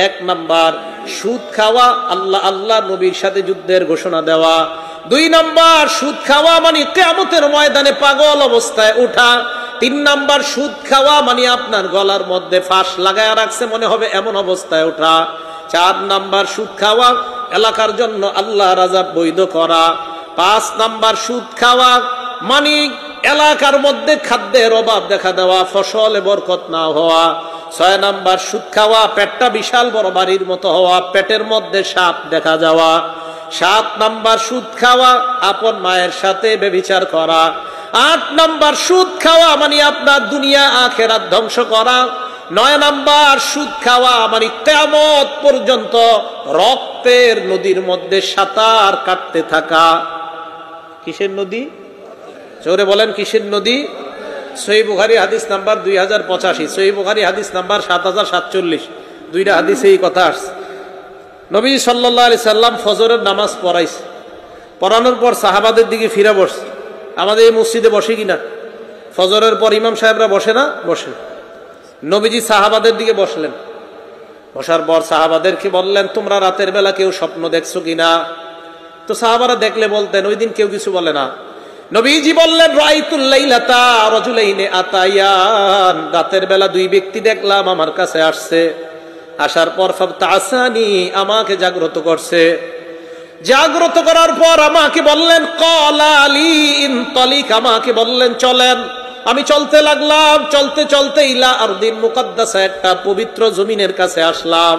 এক নাম্বার সুদ খাওয়া, আল্লাহ আল্লাহ নবীর সাথে যুদ্ধের ঘোষণা দেওয়া। 2 নাম্বার সুদ খাওয়া মানে কিয়ামতের ময়দানে পাগল অবস্থায় ওঠা। 3 নাম্বার সুদ খাওয়া মানে আপনার গলার মধ্যে ফাঁস লাগায়া রাখছে মনে হবে এমন অবস্থায় ওঠা। 4 নাম্বার সুদ খাওয়া এলাকার জন্য আল্লাহর আযাব বৈধ করা। 5 নাম্বার সুদ খাওয়া মানে এলাকার মধ্যে খাদ্যের অভাব দেখা দেওয়া, ফসলে বরকত না হওয়া। 6 নাম্বার সুদ খাওয়া পেটটা বিশাল বড় বাড়ির মতো হওয়া, পেটের মধ্যে সাপ দেখা যাওয়া। 7 নাম্বার সুদ খাওয়া আপন মায়ের সাথে ব্যভিচার করা। 8 নাম্বার সুদ খাওয়া মানে আপনার দুনিয়া আখিরাত ধ্বংস করা। 9 নাম্বার সুদ খাওয়া মানে কিয়ামত পর্যন্ত রক্তের নদীর মধ্যে সাঁতার কাটতে থাকা। কিসের নদী? জোরে বলেন কিসের নদী? সহিহ বুখারী হাদিস নাম্বার 2085, সহিহ বুখারী হাদিস নাম্বার 7047। 2টা হাদিসে এই কথা আসছে। নবী সাল্লাল্লাহু আলাইহি সাল্লাম ফজরের নামাজ পড়াইছে, পড়ানোর পর সাহাবাদের দিকে ফিরে বসছে। আমাদের এই মসজিদে বসে কিনা? ফজরের পর ইমাম সাহেবরা বসে না? বসে। নবীজি সাহাবাদের দিকে বসলেন, বসার পর সাহাবাদেরকে বললেন, তোমরা রাতের বেলা কেউ স্বপ্ন দেখছো কিনা? তো সাহাবারা দেখলে বলতেন, ওই দিন কেউ কিছু বলে না। নবীজি বললেন, রাআইতুল লাইলাতা রাজুলাইনি আতায়ান, রাতের বেলা 2 ব্যক্তি দেখলাম আমার কাছে আসছে। আসার পর ফাবতাসানি, আমাকে জাগ্রত করছে। জাগ্রত করার পর আমাকে বললেন, ক্বালা লি ইনতালিক, আমাকে বললেন চলেন। আমি চলতে লাগলাম, চলতে চলতে ইলা আরদিন মুকাদ্দাসা, একটা পবিত্র জমিনের কাছে আসলাম।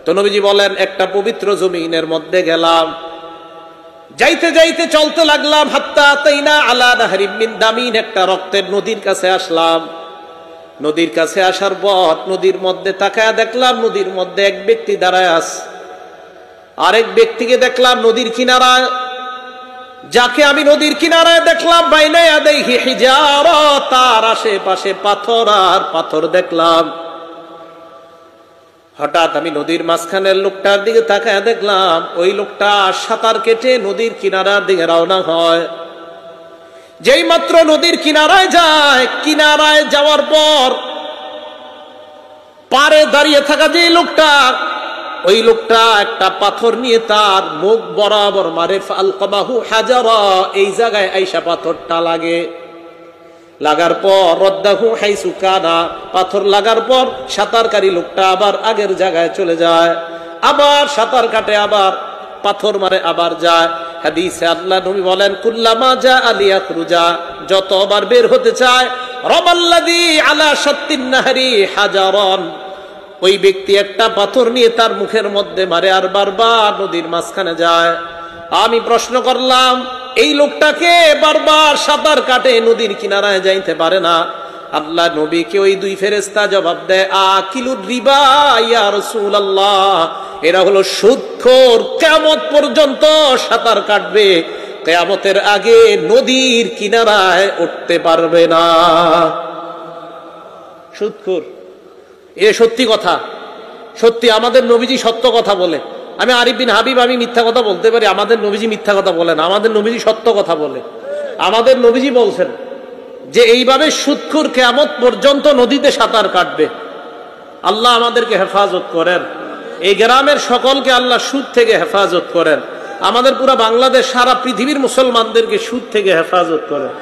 তো নবীজি বলেন, একটা পবিত্র জমিনের মধ্যে গেলাম। যাইতে যাইতে চলতে লাগলাম, হাত্তা আতাইনা আলা নাহরিম মিন দামিন, একটা রক্তের নদীর কাছে আসলাম। নদীর কাছে আসার পর নদীর মধ্যে তাকায়া দেখলাম, নদীর মধ্যে এক ব্যক্তি দাঁড়ায় আছে। আরেক ব্যক্তিকে দেখলাম নদীর কিনারায়। যাকে আমি নদীর কিনারায় দেখলাম, বাইনা ইয়াদাইহি হিজারা, তার আশেপাশে পাথর আর পাথর দেখলাম। হঠাৎ আমি নদীর মাঝখানের লোকটার দিকে তাকায় দেখলাম, ওই লোকটা সাঁতার কেটে নদীর কিনারার দিকে রওনা হয়। যেই মাত্র নদীর কিনারায় যায়, কিনারায় যাওয়ার পর পারে দাঁড়িয়ে থাকা যে লোকটা, ওই লোকটা একটা পাথর নিয়ে তার মুখ বরাবর মারে। ফালকামাহু হাজারা, এই জায়গায় আইসা পাথরটা লাগে। লাগার পর রদ্দাহু হাইসু কানা, পাথর লাগার পর সাঁতারকারী লোকটা আবার আগের জায়গায় চলে যায়, আবার সাঁতার কাটে, আবার পাথর মারে, আবার যায়। হাদিসে আল্লাহ নবী বলেন, কুল্লামা জা আলিয়াখরুজা, যতবার বের হতে চায়, রামাল্লাযী আলা শাত্তিন নাহরি হাজারান, ওই ব্যক্তি একটা পাথর নিয়ে তার মুখের মধ্যে মারে আর বারবার নদীর মাঝখানে যায়। আমি প্রশ্ন করলাম, এই লোকটাকে বারবার সাঁতার কাটে নদীর কিনারায় যাইতে পারে না? আল্লাহ নবীকে ওই 2 ফেরেশতা জবাব দেয়, আকিলুর রিবা ইয়া রাসূলুল্লাহ, এরা হলো সুদখোর, কিয়ামত পর্যন্ত সাঁতার কাটবে, কিয়ামতের আগে নদীর কিনারায় উঠতে পারবে না। সুদখোর। এ সত্যি কথা, সত্যি আমাদের নবীজি সত্য কথা বলে। আমি আরিফ বিন হাবিব, আমি মিথ্যা কথা বলতে পারি, আমাদের নবীজি মিথ্যা কথা বলেন, আমাদের নবীজি সত্য কথা বলে। আমাদের নবীজি বলছেন যে এইভাবে সুদখোর কিয়ামত পর্যন্ত নদীতে সাঁতার কাটবে। আল্লাহ আমাদেরকে হেফাজত করেন, এই গ্রামের সকলকে আল্লাহ সুদ থেকে হেফাজত করেন, আমাদের পুরো বাংলাদেশ সারা পৃথিবীর মুসলমানদেরকে সুদ থেকে হেফাজত করেন।